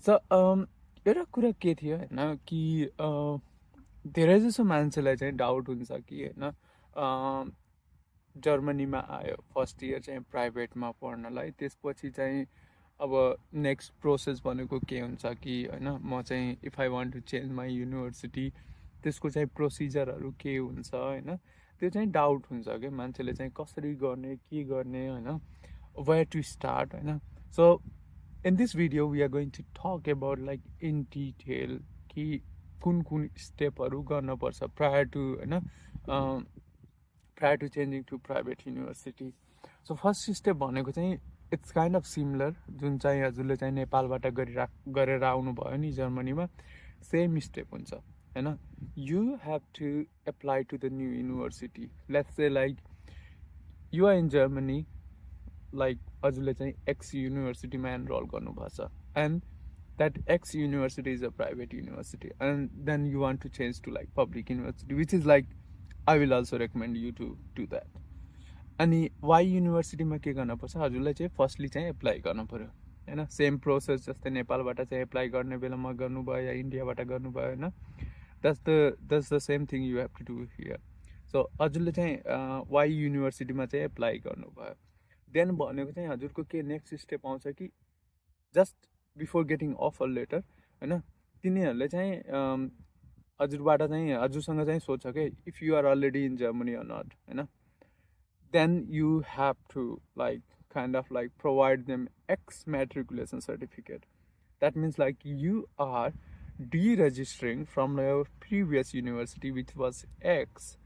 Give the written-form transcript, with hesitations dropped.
So एउटा कुरा के थियो होइन कि धेरै जसो मान्छेलाई चाहिँ डाउट हुन्छ कि होइन जर्मनीमा आयो फर्स्ट इयर चाहिँ प्राइभेटमा पढ्नलाई, त्यसपछि चाहिँ अब नेक्स्ट प्रोसेस भनेको के हुन्छ कि होइन म चाहिँ if I want to change my university त्यसको चाहिँ प्रोसिजरहरू के हुन्छ होइन, त्यो चाहिँ डाउट हुन्छ कि मान्छेले चाहिँ कसरी गर्ने के गर्ने होइन, वेयर टु स्टार्ट होइन. So in this video we are going to talk about like in detail कि कुन कुन स्टेपहरू गर्नुपर्छ prior to होइन prior to changing to private university. So first step भनेको चाहिँ it's kind of similar, जुन चाहिँ हजुरले चाहिँ नेपालबाट गरेर आउनुभयो नि जर्मनीमा, सेम स्टेप हुन्छ होइन. You have to apply to the new university. Let's say like you are in Germany, like हजुरले चाहिँ एक्स युनिभर्सिटीमा एनरोल गर्नुभएको छ and that X university is a private university and then you want to change to like public university which is like I will also recommend you to do that. अनि Y युनिभर्सिटीमा के गर्नुपर्छ, हजुरलाई चाहिँ firstly चाहिँ apply गर्नु पऱ्यो होइन. सेम प्रोसेस जस्तै नेपालबाट चाहिँ एप्लाई गर्ने बेलामा गर्नुभयो या इन्डियाबाट गर्नुभयो होइन, that's the same thing you have to do here. So हजुरले चाहिँ वाइ युनिभर्सिटीमा चाहिँ एप्लाई गर्नुभयो, देन भनेको चाहिँ हजुरको के नेक्स्ट स्टेप आउँछ कि just before getting offer letter होइन, तिनीहरूले चाहिँ हजुरबाट चाहिँ हजुरसँग चाहिँ सोध्छ कि if you are already in Germany or not होइन, then you have to like kind of like provide them X matriculation certificate. That means like you are deregistering from your previous university which was X